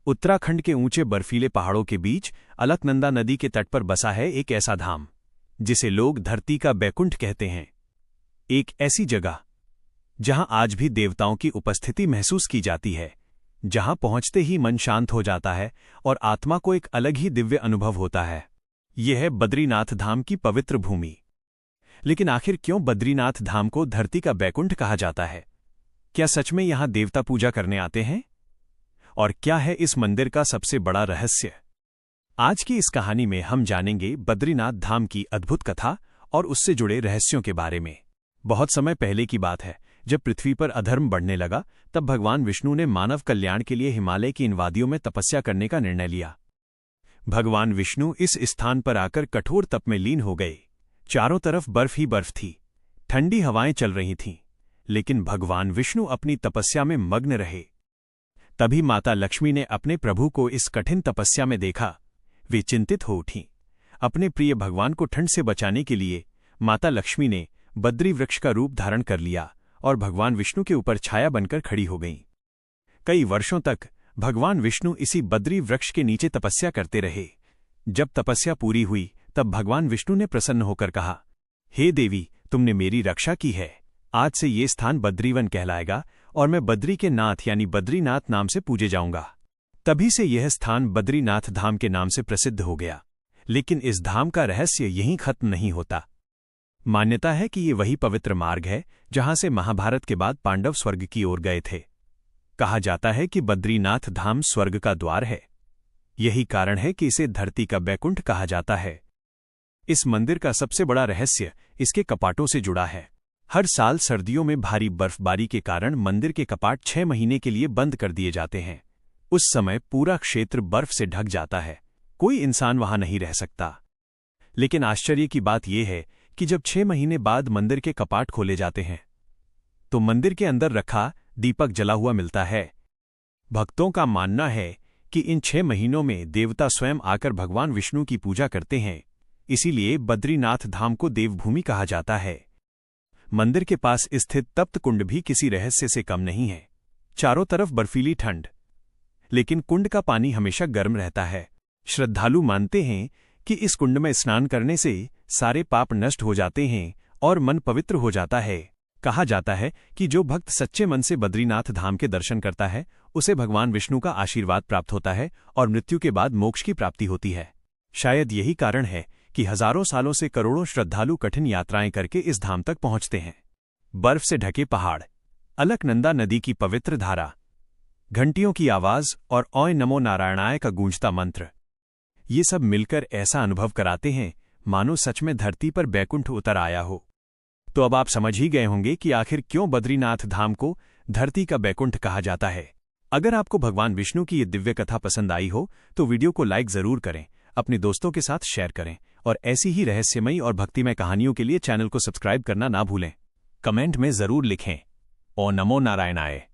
उत्तराखंड के ऊंचे बर्फीले पहाड़ों के बीच अलकनंदा नदी के तट पर बसा है एक ऐसा धाम जिसे लोग धरती का बैकुंठ कहते हैं। एक ऐसी जगह जहां आज भी देवताओं की उपस्थिति महसूस की जाती है, जहां पहुंचते ही मन शांत हो जाता है और आत्मा को एक अलग ही दिव्य अनुभव होता है। यह है बद्रीनाथ धाम की पवित्र भूमि। लेकिन आखिर क्यों बद्रीनाथ धाम को धरती का बैकुंठ कहा जाता है? क्या सच में यहां देवता पूजा करने आते हैं? और क्या है इस मंदिर का सबसे बड़ा रहस्य? आज की इस कहानी में हम जानेंगे बद्रीनाथ धाम की अद्भुत कथा और उससे जुड़े रहस्यों के बारे में। बहुत समय पहले की बात है, जब पृथ्वी पर अधर्म बढ़ने लगा, तब भगवान विष्णु ने मानव कल्याण के लिए हिमालय की इन वादियों में तपस्या करने का निर्णय लिया। भगवान विष्णु इस स्थान पर आकर कठोर तप में लीन हो गए। चारों तरफ बर्फ ही बर्फ थी, ठंडी हवाएं चल रही थीं, लेकिन भगवान विष्णु अपनी तपस्या में मग्न रहे। तभी माता लक्ष्मी ने अपने प्रभु को इस कठिन तपस्या में देखा। वे चिंतित हो उठीं। अपने प्रिय भगवान को ठंड से बचाने के लिए माता लक्ष्मी ने बद्री वृक्ष का रूप धारण कर लिया और भगवान विष्णु के ऊपर छाया बनकर खड़ी हो गईं। कई वर्षों तक भगवान विष्णु इसी बद्री वृक्ष के नीचे तपस्या करते रहे। जब तपस्या पूरी हुई, तब भगवान विष्णु ने प्रसन्न होकर कहा, हे देवी, तुमने मेरी रक्षा की है। आज से ये स्थान बद्रीवन कहलाएगा और मैं बद्री के नाथ यानी बद्रीनाथ नाम से पूजे जाऊंगा। तभी से यह स्थान बद्रीनाथ धाम के नाम से प्रसिद्ध हो गया। लेकिन इस धाम का रहस्य यहीं खत्म नहीं होता। मान्यता है कि ये वही पवित्र मार्ग है जहां से महाभारत के बाद पांडव स्वर्ग की ओर गए थे। कहा जाता है कि बद्रीनाथ धाम स्वर्ग का द्वार है। यही कारण है कि इसे धरती का बैकुंठ कहा जाता है। इस मंदिर का सबसे बड़ा रहस्य इसके कपाटों से जुड़ा है। हर साल सर्दियों में भारी बर्फबारी के कारण मंदिर के कपाट 6 महीने के लिए बंद कर दिए जाते हैं। उस समय पूरा क्षेत्र बर्फ से ढक जाता है, कोई इंसान वहां नहीं रह सकता। लेकिन आश्चर्य की बात यह है कि जब 6 महीने बाद मंदिर के कपाट खोले जाते हैं, तो मंदिर के अंदर रखा दीपक जला हुआ मिलता है। भक्तों का मानना है कि इन 6 महीनों में देवता स्वयं आकर भगवान विष्णु की पूजा करते हैं। इसीलिए बद्रीनाथ धाम को देवभूमि कहा जाता है। मंदिर के पास स्थित तप्त कुंड भी किसी रहस्य से कम नहीं है। चारों तरफ बर्फीली ठंड, लेकिन कुंड का पानी हमेशा गर्म रहता है। श्रद्धालु मानते हैं कि इस कुंड में स्नान करने से सारे पाप नष्ट हो जाते हैं और मन पवित्र हो जाता है। कहा जाता है कि जो भक्त सच्चे मन से बद्रीनाथ धाम के दर्शन करता है, उसे भगवान विष्णु का आशीर्वाद प्राप्त होता है और मृत्यु के बाद मोक्ष की प्राप्ति होती है। शायद यही कारण है कि हजारों सालों से करोड़ों श्रद्धालु कठिन यात्राएं करके इस धाम तक पहुंचते हैं। बर्फ से ढके पहाड़, अलकनंदा नदी की पवित्र धारा, घंटियों की आवाज और ओय नमो नारायणाय का गूंजता मंत्र, ये सब मिलकर ऐसा अनुभव कराते हैं मानो सच में धरती पर बैकुंठ उतर आया हो। तो अब आप समझ ही गए होंगे कि आखिर क्यों बद्रीनाथ धाम को धरती का बैकुंठ कहा जाता है। अगर आपको भगवान विष्णु की ये दिव्य कथा पसंद आई हो तो वीडियो को लाइक जरूर करें, अपने दोस्तों के साथ शेयर करें और ऐसी ही रहस्यमयी और भक्तिमय कहानियों के लिए चैनल को सब्सक्राइब करना ना भूलें। कमेंट में जरूर लिखें, ओ नमो नारायणाय।